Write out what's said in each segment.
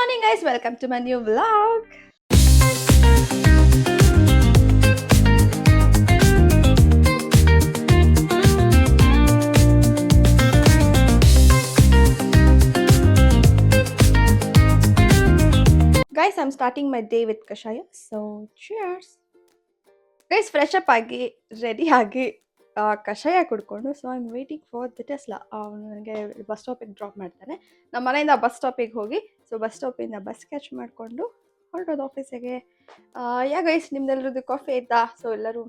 morning guys, welcome to my new vlog. Guys, I'm starting my day with kashaya, so cheers. Guys, fresh up agi, ready agi, ಕಷಾಯ ಕುಡ್ಕೊಂಡು so I am waiting for the Tesla. ನನಗೆ bus ಸ್ಟಾಪಿಗೆ drop ಮಾಡ್ತಾನೆ. ನಮ್ಮ ಮನೆಯಿಂದ bus ಸ್ಟಾಪಿಗೆ ಹೋಗಿ so bus ಸ್ಟಾಪಿಂದ bus catch ಮಾಡಿಕೊಂಡು ಹೊರಟೋದು ಆಫೀಸಿಗೆ. ಯಾ guys, ನಿಮ್ದೆಲ್ಲರದ್ದು coffee ಆಯ್ತಾ? ಸೊ ಎಲ್ಲರೂ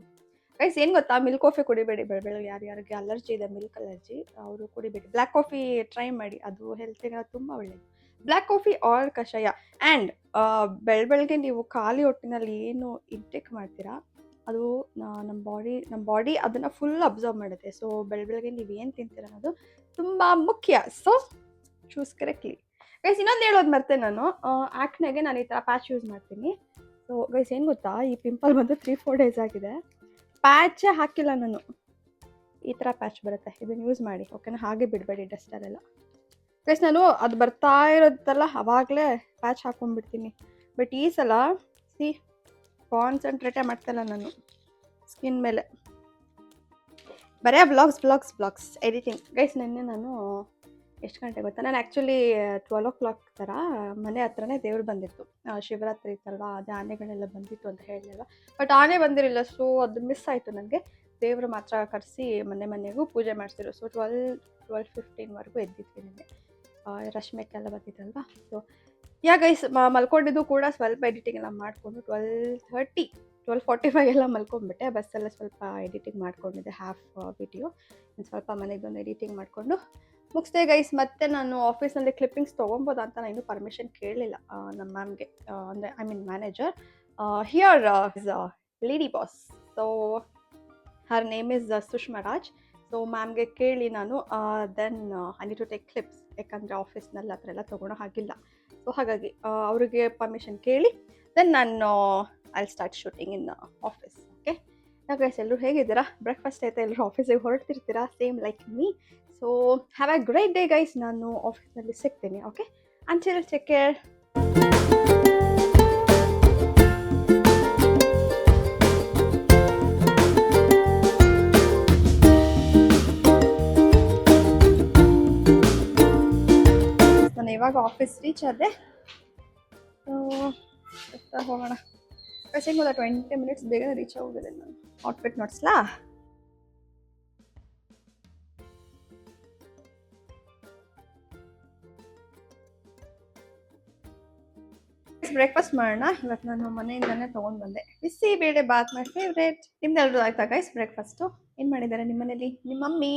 ಗೈಸ್ ಏನು ಗೊತ್ತಾ, ಮಿಲ್ಕ್ ಕಾಫಿ ಕುಡಿಬೇಡಿ. ಬೆಳಗ್ಗೆ ಯಾರ್ಯಾರಿಗೆ ಅಲರ್ಜಿ ಇದೆ, ಮಿಲ್ಕ್ ಅಲರ್ಜಿ, ಅವರು ಕುಡಿಬೇಡಿ. ಬ್ಲ್ಯಾಕ್ ಕಾಫಿ ಟ್ರೈ ಮಾಡಿ, ಅದು ಹೆಲ್ತಿಗೆ ತುಂಬ ಒಳ್ಳೆಯದು. ಬ್ಲ್ಯಾಕ್ ಕಾಫಿ ಆರ್ ಕಷಾಯ. ಆ್ಯಂಡ್ ಬೆಳಗ್ಗೆ ನೀವು ಖಾಲಿ ಹೊಟ್ಟಿನಲ್ಲಿ ಏನು ಇಂಟೇಕ್ ಮಾಡ್ತೀರಾ ಅದು ನಮ್ಮ ಬಾಡಿ ಅದನ್ನು ಫುಲ್ ಅಬ್ಸರ್ವ್ ಮಾಡುತ್ತೆ. ಸೊ ಬೆಳಗ್ಗೆ ನೀವು ಏನು ತಿಂತೀರ ಅನ್ನೋದು ತುಂಬ ಮುಖ್ಯ. So choose correctly. ಗೈಸ್, ಇನ್ನೊಂದು ಹೇಳೋದು ಮರ್ತೆ ನಾನು, ಆ್ಯಕ್ನೆಗೆ ನಾನು ಈ ಥರ ಪ್ಯಾಚ್ ಯೂಸ್ ಮಾಡ್ತೀನಿ. ಸೊ ಗೈಸ್ ಏನು ಗೊತ್ತಾ, ಈ ಪಿಂಪಲ್ ಬಂದು 3-4 ಡೇಸ್ ಆಗಿದೆ. ಪ್ಯಾಚೇ ಹಾಕಿಲ್ಲ ನಾನು. ಈ ಥರ ಪ್ಯಾಚ್ ಬರುತ್ತೆ, ಇದನ್ನು ಯೂಸ್ ಮಾಡಿ ಓಕೆನಾ. ಹಾಗೆ ಬಿಡಬೇಡಿ ಡಸ್ಟರೆಲ್ಲ. ಗೈಸ್, ನಾನು ಅದು ಬರ್ತಾ ಇರೋದಲ್ಲ ಅವಾಗಲೇ ಪ್ಯಾಚ್ ಹಾಕ್ಕೊಂಡ್ಬಿಡ್ತೀನಿ. ಬಟ್ ಈ ಸಲ ಕಾನ್ಸಂಟ್ರೇಟೇ ಮಾಡ್ತಾಯಿಲ್ಲ ನಾನು ಸ್ಕಿನ್ ಮೇಲೆ. ಬರೀ ಬ್ಲಾಗ್ಸ್ ಎಡಿಟಿಂಗ್. ಗೈಸ್, ನೆನ್ನೆ ನಾನು ಎಷ್ಟು ಗಂಟೆ ಗೊತ್ತಾ, ನಾನು ಆ್ಯಕ್ಚುಲಿ 12 o'clock ಥರ ಮನೆ ಹತ್ರನೇ ದೇವ್ರು ಬಂದಿತ್ತು. ಶಿವರಾತ್ರಿ ಇತ್ತಲ್ವ, ಅದೇ ಆನೆಗಳೆಲ್ಲ ಬಂದಿತ್ತು ಅಂತ ಹೇಳಲಿಲ್ಲ. ಬಟ್ ಆನೆ ಬಂದಿರಲಿಲ್ಲ, ಸೊ ಅದು ಮಿಸ್ ಆಯಿತು ನನಗೆ. ದೇವರು ಮಾತ್ರ ಕರೆಸಿ ಮನೆಗೂ ಪೂಜೆ ಮಾಡಿಸಿದ್ರು. ಸೊ 12-15ವರೆಗೂ ಎದ್ದಿದ್ವಿ ನಿನ್ನೆ. ರಶ್ಮಿಕೆಲ್ಲ ಬಂದಿದ್ದಲ್ವ. ಸೊ ಯಾ ಗೈಸ್, ಮಲ್ಕೊಂಡಿದ್ದು ಕೂಡ ಸ್ವಲ್ಪ ಎಡಿಟಿಂಗ್ ಎಲ್ಲ ಮಾಡಿಕೊಂಡು 12:45 ಎಲ್ಲ ಮಲ್ಕೊಂಡ್ಬಿಟ್ಟೆ. ಬಸ್ಸೆಲ್ಲ ಸ್ವಲ್ಪ ಎಡಿಟಿಂಗ್ ಮಾಡ್ಕೊಂಡಿದ್ದೆ, ಹಾಫ್ ವಿಡಿಯೋ. ಸ್ವಲ್ಪ ಮನೆಗೆ ಬಂದು ಎಡಿಟಿಂಗ್ ಮಾಡಿಕೊಂಡು ಮುಗಿಸ್ದೆ ಗೈಸ್. ಮತ್ತೆ ನಾನು ಆಫೀಸ್ನಲ್ಲಿ ಕ್ಲಿಪ್ಪಿಂಗ್ಸ್ ತೊಗೊಬೋದು ಅಂತ ನಾನು ಇನ್ನೂ ಪರ್ಮಿಷನ್ ಕೇಳಲಿಲ್ಲ ನಮ್ಮ ಮ್ಯಾಮ್ಗೆ, ಅಂದರೆ I mean manager. Here is lady boss. So her name is Sushma Raj. So ಮ್ಯಾಮ್ಗೆ ಕೇಳಿ ನಾನು then I need to take clips, ಯಾಕಂದರೆ ಆಫೀಸ್ನಲ್ಲಿ ಆ ಥರ ಎಲ್ಲ ತೊಗೊಳೋ ಹಾಗಿಲ್ಲ. ಸೊ ಹಾಗಾಗಿ ಅವರಿಗೆ ಪರ್ಮಿಷನ್ ಕೇಳಿ ದೆನ್ ನಾನು I start shooting in office. Okay guys, ಎಲ್ಲರೂ ಹೇಗಿದ್ದೀರಾ? ಬ್ರೇಕ್ಫಾಸ್ಟ್ ಆಯ್ತಾ? ಎಲ್ಲರೂ ಆಫೀಸಿಗೆ ಹೊರಡ್ತಿರ್ತೀರಾ same like me. So have a great day guys. ನಾನು ಆಫೀಸ್ನಲ್ಲಿ ಸಿಗ್ತೀನಿ. Okay, until take care. ನಾನು ಇವಾಗ ಆಫೀಸ್ ರೀಚ್ ಆದೆ. ಹೋಗೋಣ. ಕಸಿಂಗ್ 20 minutes ಬೇಗ ರೀಚ್ ಆಗೋಗಿದೆ. ನಾನು ಔಟ್ಫಿಟ್ ನೋಡ್ಸ್ಲಾ? ಬ್ರೇಕ್ಫಾಸ್ಟ್ ಮಾಡೋಣ. ಇವತ್ತು ನಾನು ಮನೆಯಿಂದನೇ ತೊಗೊಂಡು ಬಂದೆ ಬಿಸಿ ಬೇಳೆ ಬಾತ್, ಮೈ ಫೇವ್ರೇಟ್. ನಿಮ್ದೆಲ್ಲರೂ ಆಯ್ತಾ ಗೈಸ್ ಬ್ರೇಕ್ಫಾಸ್ಟು? ಏನು ಮಾಡಿದ್ದಾರೆ ನಿಮ್ಮ ಮನೇಲಿ ನಿಮ್ಮ ಮಮ್ಮಿ?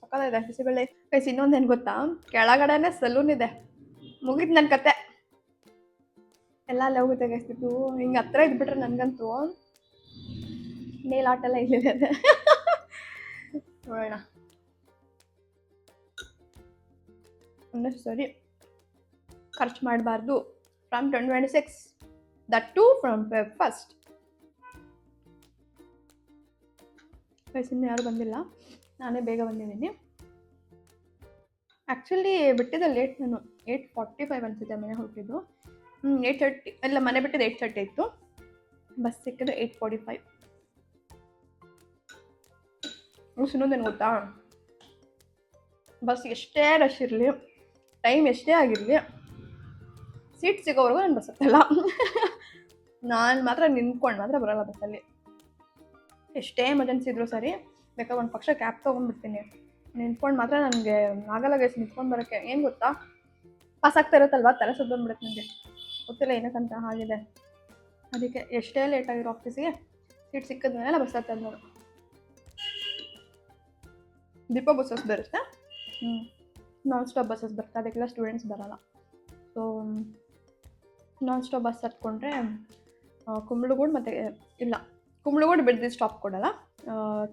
ಸಕ್ಕತ್ತಾಗಿದೆ ಬಿಸಿಬೇಳೆ. ಗೈಸ್, ಇನ್ನೊಂದೇನು ಗೊತ್ತಾ, ಕೆಳಗಡೆನೆ ಸಲೂನ್ ಇದೆ. ಮುಗಿತು ನನ್ನ ಕತೆ. ಎಲ್ಲ ಅಲ್ಲೇ ಹೋಗುತ್ತೆ ಗೈಸ್. ಇದು ಹಿಂಗೆ ಹತ್ರ ಇದ್ಬಿಟ್ರೆ ನನಗಂತೂ ನೇಲ್ ಆರ್ಟ್ ಎಲ್ಲ ಇಲ್ಲಿದೆ. ನೋಡೋಣ. ಸರಿ, ಖರ್ಚು ಮಾಡಬಾರ್ದು. From 2026, that to from Feb 1st. Guys, ಇನ್ನೂ ಯಾರು ಬಂದಿಲ್ಲ, ನಾನೇ ಬೇಗ ಬಂದಿದ್ದೀನಿ. ಆ್ಯಕ್ಚುಲಿ ಬಿಟ್ಟಿದ್ದೆ ಲೇಟ್. ನಾನು 8:45 ಅನಿಸುತ್ತೆ ಮನೆ ಹೊರಟಿದ್ದು. 8:30 ಎಲ್ಲ, ಮನೆ ಬಿಟ್ಟಿದ್ದು 8:30 ಇತ್ತು. ಬಸ್ ಸಿಕ್ಕಿದ್ದು 8:45. ಇನ್ನೊಂದೇನು ಗೊತ್ತಾ, ಬಸ್ ಎಷ್ಟೇ ರಶ್ ಇರಲಿ, ಟೈಮ್ ಎಷ್ಟೇ ಆಗಿರಲಿ, ಸೀಟ್ ಸಿಗೋವರೆಗೂ ನಾನು ಬಸ್ ಹತ್ತಲ್ಲ. ನಾನು ಮಾತ್ರ ನಿಂತ್ಕೊಂಡು ಮಾತ್ರ ಬರೋಲ್ಲ ಬಸ್ಸಲ್ಲಿ. ಎಷ್ಟೇ ಎಮರ್ಜೆನ್ಸಿ ಇದ್ರೂ ಸರಿ, ಬೇಕಾದ್ರೆ ಒಂದು ಪಕ್ಷ ಕ್ಯಾಬ್ ತೊಗೊಂಡ್ಬಿಡ್ತೀನಿ. ನಿಂತ್ಕೊಂಡು ಮಾತ್ರ ನನಗೆ ಆಗಲ್ಲ ಗೈಸ್ ನಿಂತ್ಕೊಂಡು ಬರೋಕ್ಕೆ. ಏನು ಗೊತ್ತಾ, ಪಾಸ್ ಆಗ್ತಾ ಇರುತ್ತಲ್ವ, ತಲೆ ಸುತ್ತ ಬಂದ್ಬಿಡುತ್ತೆ ನನಗೆ. ಗೊತ್ತಿಲ್ಲ ಏನಕ್ಕಂತ ಆಗಿದೆ. ಅದಕ್ಕೆ ಎಷ್ಟೇ ಲೇಟ್ ಆಗಿರೋ ಆಫೀಸಿಗೆ ಸೀಟ್ ಸಿಕ್ಕಿದ್ಮೇಲೆ ಬಸ್ ಹತ್ತದ ನೋಡು. ದೀಪ ಬಸ್ಸಸ್ ಬರುತ್ತೆ, ನಾನ್ ಸ್ಟಾಪ್ ಬಸ್ಸಸ್ ಬರುತ್ತೆ. ಅದಕ್ಕೆಲ್ಲ ಸ್ಟೂಡೆಂಟ್ಸ್ ಬರೋಲ್ಲ. ಸೊ ನಾನ್ ಸ್ಟಾಪ್ ಬಸ್ ಹತ್ಕೊಂಡ್ರೆ ಕುಂಬಳಗೂಡು ಮತ್ತು ಇಲ್ಲ, ಕುಂಬಳಗೂಡು ಬಿಡದಿ ಸ್ಟಾಪ್ ಕೊಡೋಲ್ಲ,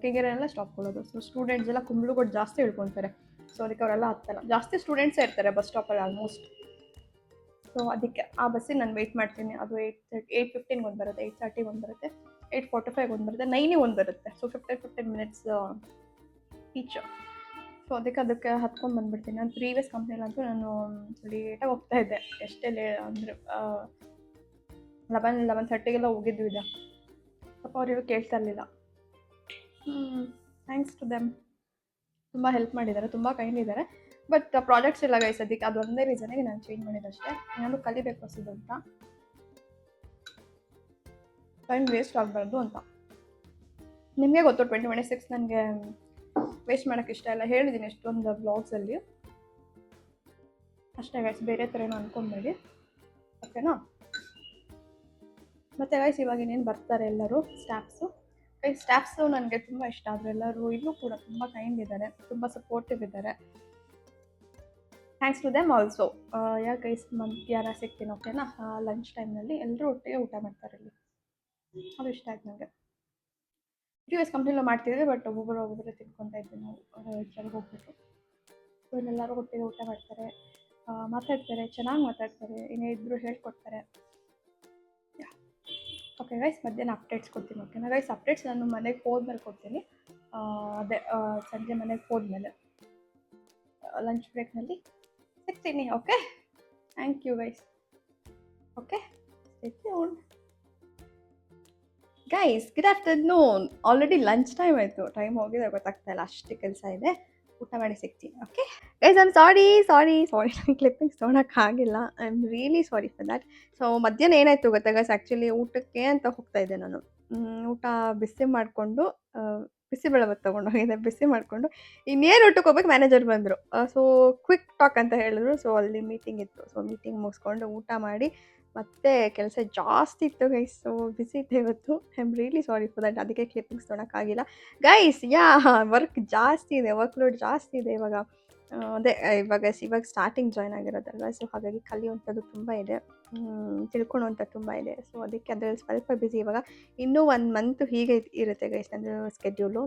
ಕೆಂಗೇರಿಯೆಲ್ಲ ಸ್ಟಾಪ್ ಕೊಡೋದು. ಸೊ ಸ್ಟೂಡೆಂಟ್ಸ್ ಎಲ್ಲ ಕುಂಬಳಗೂಡು ಜಾಸ್ತಿ ಇಳ್ಕೊತಾರೆ. ಸೊ ಅದಕ್ಕೆ ಅವರೆಲ್ಲ ಹತ್ತಲ್ಲ. ಜಾಸ್ತಿ ಸ್ಟೂಡೆಂಟ್ಸೇ ಇರ್ತಾರೆ ಬಸ್ ಸ್ಟಾಪಲ್ಲಿ ಆಲ್ಮೋಸ್ಟ್. ಸೊ ಸೊ ಅದಕ್ಕೆ ಆ ಬಸ್ಸಿಗೆ ನಾನು ವೆಯ್ಟ್ ಮಾಡ್ತೀನಿ. ಅದು 8:15 ಒಂದು ಬರುತ್ತೆ, 8:30 ಒಂದು ಬರುತ್ತೆ, 8:45 ಒಂದು ಬರುತ್ತೆ, 9 ಒಂದು ಬರುತ್ತೆ. So 15 minutes each. ಸೊ ಅದಕ್ಕೆ ಹತ್ಕೊಂಡು ಬಂದುಬಿಡ್ತೀನಿ. ನಾನು ಪ್ರೀವಿಯಸ್ ಕಂಪ್ನಿಲಂತೂ ನಾನು ಲೇಟಾಗಿ ಹೋಗ್ತಾ ಇದ್ದೆ. ಎಷ್ಟೇ ಅಂದರೆ 11:30ಗೆಲ್ಲ ಹೋಗಿದ್ವಿ ಇದೆ. ಪಾಪ ಅವ್ರಿಗೂ ಕೇಳ್ತಾ ಇರಲಿಲ್ಲ. Thanks to them. ತುಂಬ ಹೆಲ್ಪ್ ಮಾಡಿದ್ದಾರೆ, ತುಂಬ ಕೈಂಡ್ ಇದ್ದಾರೆ. ಬಟ್ ಪ್ರಾಜೆಕ್ಟ್ಸ್ ಇಲ್ಲ ಗೈಸ್ ಅದಕ್ಕೆ. ಅದು ಒಂದೇ ರೀಸನಿಗೆ ನಾನು ಚೇಂಜ್ ಮಾಡಿದ್ದಷ್ಟೇ. ಏನಾದರೂ ಕಲಿಬೇಕು ಹೊಸದು ಅಂತ, ಟೈಮ್ ವೇಸ್ಟ್ ಆಗಬಾರ್ದು ಅಂತ. ನಿಮಗೆ ಗೊತ್ತು 2026 ನನಗೆ ವೇಸ್ಟ್ ಮಾಡೋಕ್ಕೆ ಇಷ್ಟ ಇಲ್ಲ. ಹೇಳಿದ್ದೀನಿ ಎಷ್ಟೊಂದು ವ್ಲಾಗ್ಸಲ್ಲಿ. ಅಷ್ಟೇ ಗೈಸ್, ಬೇರೆ ಥರ ಏನೋ ಅಂದ್ಕೊಂಬೇಡಿ, ಓಕೆನಾ? ಮತ್ತು ಗೈಸ್ ಇವಾಗ ಇನ್ನೇನು ಬರ್ತಾರೆ ಎಲ್ಲರೂ ಸ್ಟಾಫ್ಸು ನನಗೆ ತುಂಬ ಇಷ್ಟ. ಆದರೆ ಎಲ್ಲರೂ ಇನ್ನೂ ಕೂಡ ತುಂಬ ಕೈಂಡ್ ಇದ್ದಾರೆ, ತುಂಬ ಸಪೋರ್ಟಿವ್ ಇದ್ದಾರೆ. Thanks to them also. ಯಾಕೆ ಗೈಸ್ ಮಧ್ಯಾಹ್ನ ಸಿಗ್ತೀನಿ, ಓಕೆನಾ? ಲಂಚ್ ಟೈಮ್ನಲ್ಲಿ ಎಲ್ಲರೂ ಒಟ್ಟಿಗೆ ಊಟ ಮಾಡ್ತಾರೆ ಇಲ್ಲಿ. ಅದು ಇಷ್ಟ ಆಯ್ತು ನನಗೆ. ಪ್ರೀವಿಯಸ್ ಕಂಪ್ನಿಲೂ ಮಾಡ್ತಿದ್ವಿ, ಬಟ್ ಒಬ್ಬೊಬ್ಬರೇ ತಿನ್ಕೊತಾ ಇದ್ವಿ ನಾವು ಕೆಳಗೆ ಹೋಗ್ಬಿಟ್ಟು. ಸೊ ಇಲ್ಲೆಲ್ಲರೂ ಒಟ್ಟಿಗೆ ಊಟ ಮಾಡ್ತಾರೆ, ಮಾತಾಡ್ತಾರೆ, ಚೆನ್ನಾಗಿ ಮಾತಾಡ್ತಾರೆ, ಏನೇ ಇದ್ದರೂ ಹೇಳ್ಕೊಡ್ತಾರೆ. ಓಕೆ ಗೈಸ್, ಮಧ್ಯಾಹ್ನ ಅಪ್ಡೇಟ್ಸ್ ಕೊಡ್ತೀನಿ, ಓಕೆನಾ ಗೈಸ್? ಅಪ್ಡೇಟ್ಸ್ ನಾನು ಮನೆಗೆ ಹೋದ್ಮೇಲೆ ಕೊಡ್ತೀನಿ. ಅದೇ ಸಂಜೆ ಮನೆಗೆ ಹೋದ್ಮೇಲೆ ಲಂಚ್ ಬ್ರೇಕ್ನಲ್ಲಿ ಸಿಗ್ತೀನಿ, okay? Thank you guys. Okay, stay tuned. Guys good afternoon. Already lunch time ಆಯಿತು, ಟೈಮ್ ಹೋಗಿದೆ ಗೊತ್ತಾಗ್ತಾ ಇಲ್ಲ, ಅಷ್ಟು ಕೆಲಸ ಇದೆ. ಊಟ ಮಾಡಿ ಸಿಗ್ತೀನಿ, okay guys? I am sorry clippings ತೊಗೊಳಕ್ಕಾಗಿಲ್ಲ. I am really sorry for that. So ಮಧ್ಯಾಹ್ನ ಏನಾಯಿತು ಗೊತ್ತಾ ಗೈಸ್? ಆ್ಯಕ್ಚುಲಿ ಊಟಕ್ಕೆ ಅಂತ ಹೋಗ್ತಾ ಇದ್ದೆ ನಾನು. ಊಟ ಬಿಸಿ ಮಾಡಿಕೊಂಡು ಬಿಸಿಬೇಳೆಭಾತ್ ತೊಗೊಂಡೋಗಿದ್ದೆ. ಬಿಸಿ ಮಾಡಿಕೊಂಡು ಇನ್ನೇನು ಊಟಕ್ಕೆ ಹೋಗ್ಬೇಕು, ಮ್ಯಾನೇಜರ್ ಬಂದರು. ಸೊ ಕ್ವಿಕ್ ಟಾಕ್ ಅಂತ ಹೇಳಿದ್ರು. ಸೊ ಅಲ್ಲಿ ಮೀಟಿಂಗ್ ಇತ್ತು. ಸೊ ಮೀಟಿಂಗ್ ಮುಗಿಸ್ಕೊಂಡು ಊಟ ಮಾಡಿ ಮತ್ತೆ ಕೆಲಸ ಜಾಸ್ತಿ ಇತ್ತು ಗೈಸ್. ಸೊ ಬಿಸಿ ಇತ್ತು ಇವತ್ತು. I am really sorry for that. ಅದಕ್ಕೆ ಕ್ಲಿಪ್ಪಿಂಗ್ಸ್ ತೊಗೊಳಕ್ಕಾಗಿಲ್ಲ ಗೈಸ್. ವರ್ಕ್ ಜಾಸ್ತಿ ಇದೆ, ವರ್ಕ್ ಲೋಡ್ ಜಾಸ್ತಿ ಇದೆ ಇವಾಗ. ಅದೇ ಇವಾಗ ಸ್ಟಾರ್ಟಿಂಗ್ ಜಾಯ್ನ್ ಆಗಿರೋದಲ್ವ. ಸೊ ಹಾಗಾಗಿ ಕಲಿಯುವಂಥದ್ದು ತುಂಬ ಇದೆ, ತಿಳ್ಕೊಳ್ಳುವಂಥದ್ದು ತುಂಬ ಇದೆ. ಸೊ ಅದಕ್ಕೆ ಅದರಲ್ಲಿ ಸ್ವಲ್ಪ ಬ್ಯುಸಿ ಇವಾಗ. ಇನ್ನೂ 1 ಮಂತ್ ಹೀಗೆ ಇರುತ್ತೆ ಗೈಸ್ ನನ್ನ ಸ್ಕೆಡ್ಯೂಲು.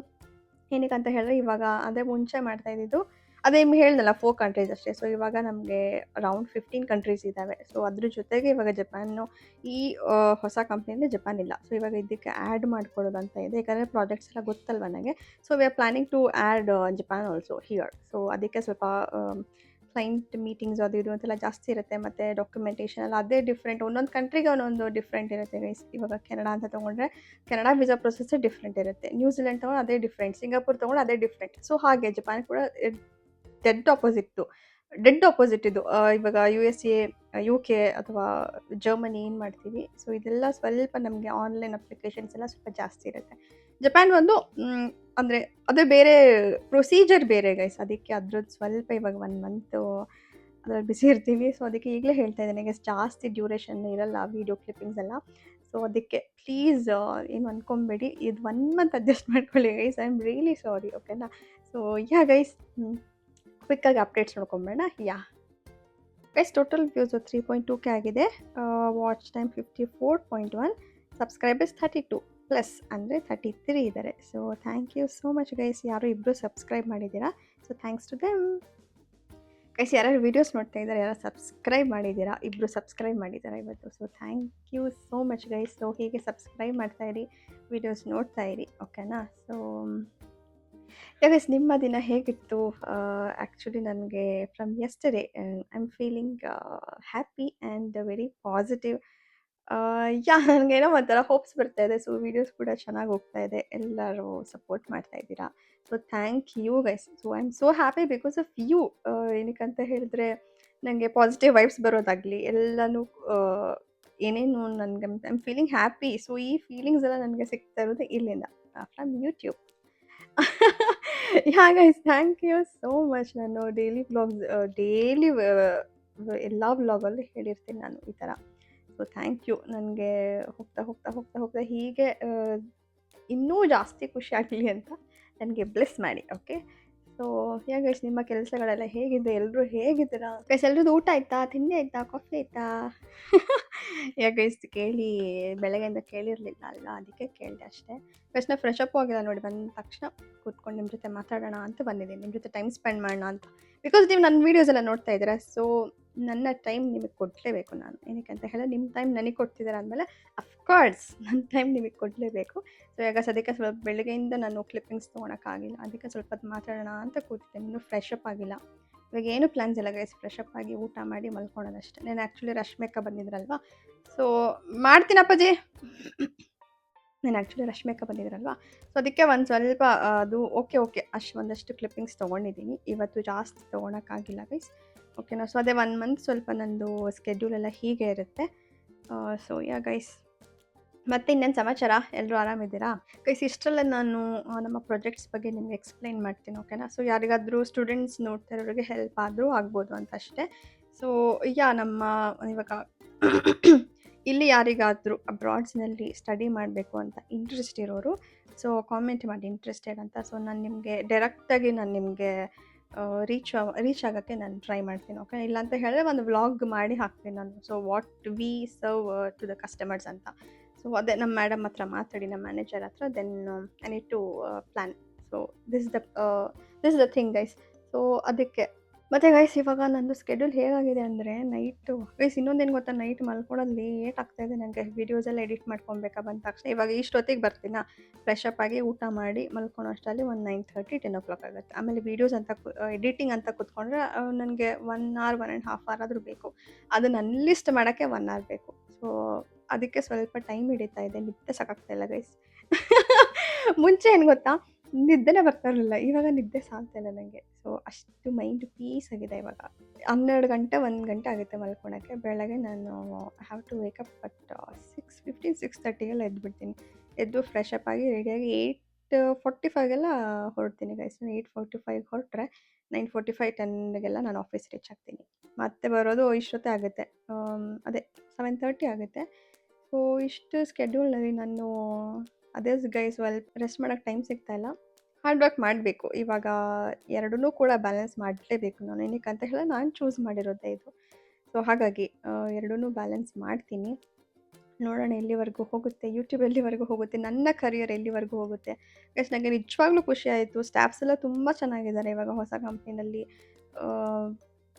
ಏನಕ್ಕೆ ಅಂತ ಹೇಳಿದ್ರೆ ಇವಾಗ ಅದೇ ಮುಂಚೆ ಮಾಡ್ತಾಯಿದ್ದು ಅದೇ ಹೇಳಿದ್ನಲ್ಲ 4 ಕಂಟ್ರೀಸ್ ಅಷ್ಟೇ. ಸೊ ಇವಾಗ ನಮಗೆ ಅರೌಂಡ್ 15 ಕಂಟ್ರೀಸ್ ಇದ್ದಾವೆ. ಸೊ ಅದ್ರ ಜೊತೆಗೆ ಇವಾಗ ಜಪಾನು ಈ ಹೊಸ ಕಂಪ್ನಿಯಲ್ಲಿ ಜಪಾನ್ ಇಲ್ಲ. ಸೊ ಇವಾಗ ಇದಕ್ಕೆ ಆ್ಯಡ್ ಮಾಡ್ಕೊಳ್ಳೋದಂತ ಇದೆ, ಯಾಕಂದರೆ ಪ್ರಾಜೆಕ್ಟ್ಸ್ ಎಲ್ಲ ಗೊತ್ತಲ್ವ ನನಗೆ. So we are planning to add Japan also here. So ಅದಕ್ಕೆ ಸ್ವಲ್ಪ ಕ್ಲೈಂಟ್ ಮೀಟಿಂಗ್ಸ್ ಅದು ಇದು ಅಂತೆಲ್ಲ ಜಾಸ್ತಿ ಇರುತ್ತೆ. ಮತ್ತು ಡಾಕ್ಯುಮೆಂಟೇಷನ್ ಎಲ್ಲ ಅದೇ ಡಿಫ್ರೆಂಟ್, ಒಂದೊಂದು ಕಂಟ್ರಿಗೆ ಒಂದೊಂದು ಡಿಫ್ರೆಂಟ್ ಇರುತ್ತೆ ಗೈಸ್. ಇವಾಗ ಕೆನಡಾ ಅಂತ ತೊಗೊಂಡ್ರೆ ಕೆನಡಾ ವೀಸಾ ಪ್ರೊಸೆಸ್ಸೇ ಡಿಫ್ರೆಂಟ್ ಇರುತ್ತೆ. ನ್ಯೂಜಿಲೆಂಡ್ ತೊಗೊಂಡು ಅದೇ ಡಿಫ್ರೆಂಟ್, ಸಿಂಗಾಪುರ್ ತೊಗೊಂಡು ಅದೇ ಡಿಫ್ರೆಂಟ್. ಸೊ ಹಾಗೆ ಜಪಾನ್ ಕೂಡ ಡೆಡ್ ಆಪೋಸಿಟ್ ಇದು. ಇವಾಗ USA, UK ಅಥವಾ ಜರ್ಮನಿ ಏನು ಮಾಡ್ತೀವಿ, ಸೊ ಇದೆಲ್ಲ ಸ್ವಲ್ಪ ನಮಗೆ ಆನ್ಲೈನ್ ಅಪ್ಲಿಕೇಶನ್ಸ್ ಎಲ್ಲ ಸ್ವಲ್ಪ ಜಾಸ್ತಿ ಇರುತ್ತೆ. ಜಪಾನ್ ಒಂದು ಅಂದರೆ ಅದೇ ಬೇರೆ ಪ್ರೊಸೀಜರ್ ಬೇರೆ ಗೈಸ್. ಅದಕ್ಕೆ ಅದ್ರದ್ದು ಸ್ವಲ್ಪ ಇವಾಗ 1 ಮಂತು ಅದ್ರಲ್ಲಿ ಬಿಸಿ ಇರ್ತೀವಿ. ಸೊ ಅದಕ್ಕೆ ಈಗಲೇ ಹೇಳ್ತಾ ಇದ್ದೇನೆ ಗೈಸ್, ಜಾಸ್ತಿ ಡ್ಯೂರೇಷನ್ ಇರಲ್ಲ ವೀಡಿಯೋ ಕ್ಲಿಪ್ಪಿಂಗ್ಸ್ ಎಲ್ಲ. ಸೊ ಅದಕ್ಕೆ ಪ್ಲೀಸ್ ಏನು ಅಂದ್ಕೊಬೇಡಿ, ಇದು 1 ಮಂತ್ ಅಡ್ಜಸ್ಟ್ ಮಾಡ್ಕೊಳ್ಳಿ guys. I am really sorry, ಓಕೆನಾ? ಸೊ ಗೈಸ್, ಕ್ವಿಕ್ಕಾಗಿ ಅಪ್ಡೇಟ್ಸ್ ನೋಡ್ಕೊಂಬೇಡ. ಗೈಸ್ ಟೋಟಲ್ ವ್ಯೂಸು 3.2K ಆಗಿದೆ. ವಾಚ್ ಟೈಮ್ 54.1, ಸಬ್ಸ್ಕ್ರೈಬರ್ಸ್ 32+ ಅಂದರೆ 33 ಇದ್ದಾರೆ. So thank you so much guys. ಯಾರು ಇಬ್ಬರು ಸಬ್ಸ್ಕ್ರೈಬ್ ಮಾಡಿದ್ದೀರಾ, so thanks to them guys. ಯಾರ್ಯಾರು ವೀಡಿಯೋಸ್ ನೋಡ್ತಾ ಇದ್ದಾರೆ, ಯಾರು ಸಬ್ಸ್ಕ್ರೈಬ್ ಮಾಡಿದ್ದೀರಾ, ಇಬ್ಬರು ಸಬ್ಸ್ಕ್ರೈಬ್ ಮಾಡಿದ್ದಾರೆ ಇವತ್ತು. So thank you so much guys. So ಹೀಗೆ ಸಬ್ಸ್ಕ್ರೈಬ್ ಮಾಡ್ತಾಯಿರಿ, ವೀಡಿಯೋಸ್ ನೋಡ್ತಾ ಇರಿ, ಓಕೆನಾ? ಸೊ ಗೈಸ್, ನಿಮ್ಮ ದಿನ ಹೇಗಿತ್ತು? ಆ್ಯಕ್ಚುಲಿ ನನಗೆ from yesterday I am feeling happy and very positive. ನನಗೇನೋ ಒಂಥರ ಹೋಪ್ಸ್ ಬರ್ತಾ ಇದೆ. ಸೊ ವೀಡಿಯೋಸ್ ಕೂಡ ಚೆನ್ನಾಗಿ ಹೋಗ್ತಾ ಇದೆ, ಎಲ್ಲರೂ ಸಪೋರ್ಟ್ ಮಾಡ್ತಾ ಇದ್ದೀರಾ. So thank you guys. So I am so happy because of you. ಏನಕ್ಕಂತ ಹೇಳಿದ್ರೆ ನನಗೆ ಪಾಸಿಟಿವ್ ವೈಬ್ಸ್ ಬರೋದಾಗಲಿ ಎಲ್ಲನೂ ಏನೇನು ನನಗೆ I am feeling happy. So ಈ ಫೀಲಿಂಗ್ಸ್ ಎಲ್ಲ ನನಗೆ ಸಿಗ್ತಾ ಇರೋದು ಇಲ್ಲಿಂದ, from YouTube. Guys, thank you so much. ನಾನು ಡೈಲಿ ಎಲ್ಲ ವ್ಲಾಗಲ್ಲೂ ಹೇಳಿರ್ತೀನಿ ನಾನು ಈ ಥರ. So thank you. ನನಗೆ ಹೋಗ್ತಾ ಹೀಗೆ ಇನ್ನೂ ಜಾಸ್ತಿ ಖುಷಿ ಆಗಲಿ ಅಂತ ನನಗೆ ಬ್ಲೆಸ್ ಮಾಡಿ, ಓಕೆ? ಸೊ ಗೈಸ್, ನಿಮ್ಮ ಕೆಲಸಗಳೆಲ್ಲ ಹೇಗಿದೆ? ಎಲ್ಲರೂ ಹೇಗಿದ್ದೀರಾ ಗೈಸ್? ಎಲ್ರದ್ದು ಊಟ ಆಯಿತಾ, ತಿಂಡಿ ಆಯಿತಾ, ಕಾಫಿ ಆಯಿತಾ? ಗೈಸ್ ಕೇಳಿ, ಬೆಳಗ್ಗೆಯಿಂದ ಕೇಳಿರಲಿಲ್ಲ ಅಲ್ಲ, ಅದಕ್ಕೆ ಕೇಳಿದೆ ಅಷ್ಟೇ ಗೈಸ್. ನಾನು ಫ್ರೆಶ್ ಅಪ್ ಆಗಿಲ್ಲ ನೋಡಿ, ಬಂದ ತಕ್ಷಣ ಕೂತ್ಕೊಂಡು ನಿಮ್ಮ ಜೊತೆ ಮಾತಾಡೋಣ ಅಂತ ಬಂದಿದ್ದೀನಿ, ನಿಮ್ಮ ಜೊತೆ ಟೈಮ್ ಸ್ಪೆಂಡ್ ಮಾಡೋಣ ಅಂತ. ಬಿಕಾಸ್ ನೀವು ನನ್ನ ವೀಡಿಯೋಸ್ ಎಲ್ಲ ನೋಡ್ತಾ ಇದ್ದೀರಾ. ಸೊ ನನ್ನ ಟೈಮ್ ನಿಮಗೆ ಕೊಡಲೇಬೇಕು ನಾನು. ಏನಕ್ಕೆ ಅಂತ ಹೇಳಿದ್ರೆ ನಿಮ್ಮ ಟೈಮ್ ನನಗೆ ಕೊಡ್ತಿದ್ದೀರ ಅಂದಮೇಲೆ ಅಫ್ಕೋರ್ಸ್ ನನ್ನ ಟೈಮ್ ನಿಮಗೆ ಕೊಡಲೇಬೇಕು. ಸೊ ಈಗ ಸದ್ಯಕ್ಕೆ ಸ್ವಲ್ಪ ಬೆಳಗ್ಗೆಯಿಂದ ನಾನು ಕ್ಲಿಪ್ಪಿಂಗ್ಸ್ ತೊಗೊಳಕ್ಕಾಗಿಲ್ಲ. ಅದಕ್ಕೆ ಸ್ವಲ್ಪ ಹೊತ್ತು ಮಾತಾಡೋಣ ಅಂತ ಕೂತಿದ್ದೆ. ಇನ್ನೂ ಫ್ರೆಶ್ ಅಪ್ ಆಗಿಲ್ಲ. ಇವಾಗ ಏನು ಪ್ಲ್ಯಾನ್ಸ್ ಇಲ್ಲ ಗೈಸ್. ಫ್ರೆಶ್ ಅಪ್ ಆಗಿ ಊಟ ಮಾಡಿ ಮಲ್ಕೊಳ್ಳೋದಷ್ಟೇ. ನಾನು ಆ್ಯಕ್ಚುಲಿ ರಶ್ಮಿಕ ಬಂದಿದ್ರಲ್ವಾ, ಸೊ ಮಾಡ್ತೀನಪ್ಪಾಜಿ. ನಾನು ಆ್ಯಕ್ಚುಲಿ ರಶ್ಮಿಕ ಬಂದಿದ್ರಲ್ವಾ, ಸೊ ಅದಕ್ಕೆ ಒಂದು ಸ್ವಲ್ಪ ಅದು ಓಕೆ ಒಂದಷ್ಟು ಕ್ಲಿಪ್ಪಿಂಗ್ಸ್ ತೊಗೊಂಡಿದ್ದೀನಿ. ಇವತ್ತು ಜಾಸ್ತಿ ತೊಗೊಳಕ್ಕಾಗಿಲ್ಲ ಗೈಸ್, ಓಕೆನಾ. ಸೊ ಅದೇ 1 ಮಂತ್ ಸ್ವಲ್ಪ ನಂದು ಸ್ಕೆಡ್ಯೂಲ್ ಎಲ್ಲ ಹೀಗೆ ಇರುತ್ತೆ. ಸೊ ಯಾ ಗೈಸ್, ಮತ್ತೆ ಇನ್ನೇನು ಸಮಾಚಾರ? ಎಲ್ಲರೂ ಆರಾಮಿದ್ದೀರಾ ಗೈಸ್? ಇಷ್ಟರಲ್ಲೇ ನಾನು ನಮ್ಮ ಪ್ರಾಜೆಕ್ಟ್ಸ್ ಬಗ್ಗೆ ನಿಮ್ಗೆ ಎಕ್ಸ್ಪ್ಲೈನ್ ಮಾಡ್ತೀನಿ, ಓಕೆನಾ. ಸೊ ಯಾರಿಗಾದರೂ ಸ್ಟೂಡೆಂಟ್ಸ್ ನೋಡ್ತಾ ಇರೋರಿಗೆ ಹೆಲ್ಪ್ ಆದರೂ ಆಗ್ಬೋದು ಅಂತ ಅಷ್ಟೇ. ಸೊ ನಮ್ಮ ಇವಾಗ ಇಲ್ಲಿ ಯಾರಿಗಾದರೂ ಅಬ್ರಾಡ್ಸ್ನಲ್ಲಿ ಸ್ಟಡಿ ಮಾಡಬೇಕು ಅಂತ ಇಂಟ್ರೆಸ್ಟ್ ಇರೋರು ಸೊ ಕಾಮೆಂಟ್ ಮಾಡಿ ಇಂಟ್ರೆಸ್ಟೆಡ್ ಅಂತ. ಸೊ ನಾನು ನಿಮಗೆ ಡೈರೆಕ್ಟಾಗಿ ನಾನು ನಿಮಗೆ ರೀಚ್ ಆಗೋಕ್ಕೆ ನಾನು ಟ್ರೈ ಮಾಡ್ತೀನಿ, ಓಕೆ. ಇಲ್ಲಾಂತ ಹೇಳಿದ್ರೆ ಒಂದು ವ್ಲಾಗ್ ಮಾಡಿ ಹಾಕ್ತೀನಿ ನಾನು. So what we serve to the customers ಅಂತ. ಸೊ ಅದೇ ನಮ್ಮ ಮೇಡಮ್ ಹತ್ರ ಮಾತಾಡಿ, ನಮ್ಮ ಮ್ಯಾನೇಜರ್ ಹತ್ರ, then I need to plan. So this is the thing guys. So ಅದಕ್ಕೆ ಮತ್ತು ಗೈಸ್ ಇವಾಗ ನಂದು ಸ್ಕೆಡ್ಯೂಲ್ ಹೇಗಾಗಿದೆ ಅಂದರೆ, ನೈಟು ಗೈಸ್ ಇನ್ನೊಂದೇನು ಗೊತ್ತಾ, ನೈಟ್ ಮಲ್ಕೊಳ್ಳೋದು ಲೇಟ್ ಆಗ್ತಾಯಿದೆ ನನಗೆ. ವೀಡಿಯೋಸ್ ಎಲ್ಲ ಎಡಿಟ್ ಮಾಡ್ಕೊಬೇಕಾ ಬಂದ ತಕ್ಷಣ. ಇವಾಗ ಇಷ್ಟೊತ್ತಿಗೆ ಬರ್ತೀನಾ, ಫ್ರೆಶ್ ಅಪ್ ಆಗಿ ಊಟ ಮಾಡಿ ಮಲ್ಕೊಳ್ಳೋ ಅಷ್ಟರಲ್ಲಿ ಒಂದು 9:30 10 o'clock ಆಗುತ್ತೆ. ಆಮೇಲೆ ವೀಡಿಯೋಸ್ ಅಂತ ಎಡಿಟಿಂಗ್ ಅಂತ ಕೂತ್ಕೊಂಡ್ರೆ ನನಗೆ 1 hour 1.5 hour ಆದರೂ ಬೇಕು. ಅದನ್ನು ಅನ್ಲಿಸ್ಟ್ ಮಾಡೋಕ್ಕೆ 1 hour ಬೇಕು. ಸೊ ಅದಕ್ಕೆ ಸ್ವಲ್ಪ ಟೈಮ್ ಹಿಡಿತಾ ಇದೆ. ನಿದ್ದೆ ಸಾಕಾಗ್ತಾಯಿಲ್ಲ ಗೈಸ್. ಮುಂಚೆ ಏನು ಗೊತ್ತಾ, ನಿದ್ದೆನೇ ಬರ್ತಾ ಇರಲಿಲ್ಲ. ಇವಾಗ ನಿದ್ದೆ ಸಾಲ್ತಾಯಿಲ್ಲ ನನಗೆ. ಸೊ ಅಷ್ಟು ಮೈಂಡ್ ಪೀಸ್ ಆಗಿದೆ ಇವಾಗ. 12 ಗಂಟೆ 1 ಗಂಟೆ ಆಗುತ್ತೆ ಮಲ್ಕೊಳಕ್ಕೆ. ಬೆಳಗ್ಗೆ ನಾನು ಹ್ಯಾವ್ ಟು ವೇಕಪ್ ಅಟ್ 6:15 6:30 ಎದ್ದುಬಿಡ್ತೀನಿ. ಎದ್ದು ಫ್ರೆಶ್ ಅಪ್ ಆಗಿ ರೆಡಿಯಾಗಿ 8:45 ಹೊರಡ್ತೀನಿ ಗೈಸ್. 8:45 ಹೊರಟ್ರೆ 9:45 10 ನಾನು ಆಫೀಸ್ ರೀಚ್ ಆಗ್ತೀನಿ. ಮತ್ತೆ ಬರೋದು ಇಷ್ಟೊತ್ತೇ ಆಗುತ್ತೆ, ಅದೇ 7:30 ಆಗುತ್ತೆ. ಸೊ ಇಷ್ಟು ಸ್ಕೆಡ್ಯೂಲ್ನಲ್ಲಿ ನಾನು ಅದೇ ಗೈಸ್ ರೆಸ್ಟ್ ಮಾಡೋಕ್ಕೆ ಟೈಮ್ ಸಿಗ್ತಾಯಿಲ್ಲ. ಹಾರ್ಡ್ ವರ್ಕ್ ಮಾಡಬೇಕು. ಇವಾಗ ಎರಡನ್ನೂ ಕೂಡ ಬ್ಯಾಲೆನ್ಸ್ ಮಾಡಲೇಬೇಕು ನಾನು. ಏನಕ್ಕೆ ಅಂತ ಹೇಳಿದ್ರೆ ನಾನು ಚೂಸ್ ಮಾಡಿರೋದೇ ಇದು. ಸೊ ಹಾಗಾಗಿ ಎರಡನ್ನೂ ಬ್ಯಾಲೆನ್ಸ್ ಮಾಡ್ತೀನಿ. ನೋಡೋಣ ಎಲ್ಲಿವರೆಗೂ ಹೋಗುತ್ತೆ, ಯೂಟ್ಯೂಬ್ ಎಲ್ಲಿವರೆಗೂ ಹೋಗುತ್ತೆ, ನನ್ನ ಕರಿಯರ್ ಎಲ್ಲಿವರೆಗೂ ಹೋಗುತ್ತೆ. ಗೈಸ್ ನನಗೆ ನಿಜವಾಗ್ಲೂ ಖುಷಿ ಆಯಿತು. ಸ್ಟಾಫ್ಸ್ ಎಲ್ಲ ತುಂಬ ಚೆನ್ನಾಗಿದ್ದಾರೆ ಇವಾಗ ಹೊಸ ಕಂಪ್ನಿನಲ್ಲಿ.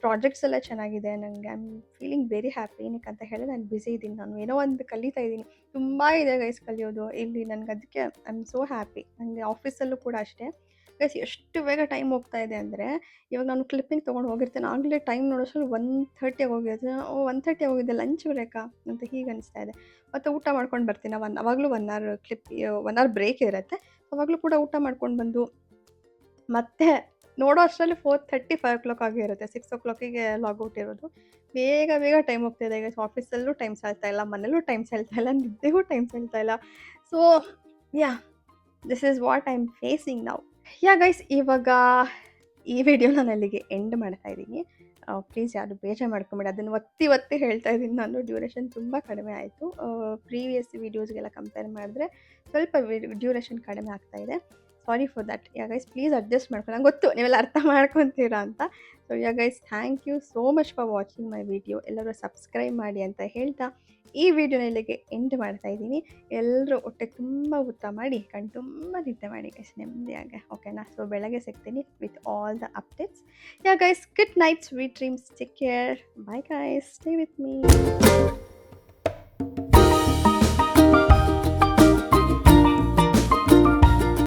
ಪ್ರಾಜೆಕ್ಟ್ಸ್ ಎಲ್ಲ ಚೆನ್ನಾಗಿದೆ. ನನಗೆ I am feeling very happy. ಏನಕ್ಕೆ ಅಂತ ಹೇಳಿದ್ರೆ ನಾನು ಬ್ಯುಸಿ ಇದ್ದೀನಿ. ನಾನು ಏನೋ ಒಂದು ಕಲಿತಾ ಇದ್ದೀನಿ. ತುಂಬ ಇದೆ ಗೈಸ್ ಕಲಿಯೋದು ಇಲ್ಲಿ ನನಗೆ. ಅದಕ್ಕೆ ಐ ಆಮ್ ಸೋ ಹ್ಯಾಪಿ. ನನಗೆ ಆಫೀಸಲ್ಲೂ ಕೂಡ ಅಷ್ಟೇ ಗೈಸ್. ಎಷ್ಟು ಬೇಗ ಟೈಮ್ ಹೋಗ್ತಾ ಇದೆ ಅಂದರೆ, ಇವಾಗ ನಾನು ಕ್ಲಿಪ್ಪಿಂಗ್ ತೊಗೊಂಡು ಹೋಗಿರ್ತೇನೆ, ಆಗಲೇ ಟೈಮ್ ನೋಡೋಷ್ಟರಲ್ಲಿ 1:30 ಹೋಗಿರುತ್ತೆ. 1:30 ಹೋಗಿದೆ, ಲಂಚ್ ಬ್ರೇಕಾ ಅಂತ ಹೀಗೆ ಅನಿಸ್ತಾ ಇದೆ. ಮತ್ತು ಊಟ ಮಾಡ್ಕೊಂಡು ಬರ್ತೀನಿ. ಅವಾಗಲೂ 1 hour 1 hour ಬ್ರೇಕ್ ಇರುತ್ತೆ. ಅವಾಗಲೂ ಕೂಡ ಊಟ ಮಾಡ್ಕೊಂಡು ಬಂದು ಮತ್ತೆ ನೋಡೋ ಅಷ್ಟರಲ್ಲಿ 4:30 5 o'clock ಆಗಿರುತ್ತೆ. 6 o'clockಗೆ ಲಾಗೌಟ್ ಇರೋದು. ಬೇಗ ಟೈಮ್ ಹೋಗ್ತಾಯಿದೆ ಗೈಸ್. ಆಫೀಸಲ್ಲೂ ಟೈಮ್ ಸಾಲ್ತಾ ಇಲ್ಲ, ಮನೇಲೂ ಟೈಮ್ ಸಾಲ್ತಾ ಇಲ್ಲ, ನಿದ್ದೆಗೂ ಟೈಮ್ ಸಾಲ್ತಾ ಇಲ್ಲ. So this is what I am facing now. Guys ಇವಾಗ ಈ ವಿಡಿಯೋ ನಾನು ಅಲ್ಲಿಗೆ ಎಂಡ್ ಮಾಡ್ತಾ ಇದ್ದೀನಿ. ಪ್ಲೀಸ್ ಯಾರು ಬೇಜಾರು ಮಾಡ್ಕೊಂಬೇಡಿ. ಅದನ್ನು ಒತ್ತಿ ಹೇಳ್ತಾ ಇದ್ದೀನಿ ನಾನು. ಡ್ಯೂರೇಷನ್ ತುಂಬ ಕಡಿಮೆ ಆಯಿತು. ಪ್ರೀವಿಯಸ್ ವೀಡಿಯೋಸ್ಗೆಲ್ಲ ಕಂಪೇರ್ ಮಾಡಿದ್ರೆ ಸ್ವಲ್ಪ ಡ್ಯೂರೇಷನ್ ಕಡಿಮೆ ಆಗ್ತಾಯಿದೆ. Sorry for that. Guys please adjust ಮಾಡ್ಕೊಂಡು. ನಂಗೆ ಗೊತ್ತು ನೀವೆಲ್ಲ ಅರ್ಥ ಮಾಡ್ಕೊತೀರಾ ಅಂತ. So guys thank you so much for watching my video. ಎಲ್ಲರೂ ಸಬ್ಸ್ಕ್ರೈಬ್ ಮಾಡಿ ಅಂತ ಹೇಳ್ತಾ ಈ ವಿಡಿಯೋನ ಇಲ್ಲಿಗೆ ಎಂಡ್ ಮಾಡ್ತಾ ಇದ್ದೀನಿ. ಎಲ್ಲರೂ ಹೊಟ್ಟೆ ತುಂಬ ಊಟ ಮಾಡಿ ಕಣ್ಣು ತುಂಬ ನಿದ್ದೆ ಮಾಡಿ ಗೈಸ್ ನೆಮ್ಮದಿಯಾಗೆ, ಓಕೆನಾ. ಸೊ ಬೆಳಗ್ಗೆ ಸಿಗ್ತೀನಿ with all the updates. Guys good night, sweet dreams, take care, bye guys, stay with me.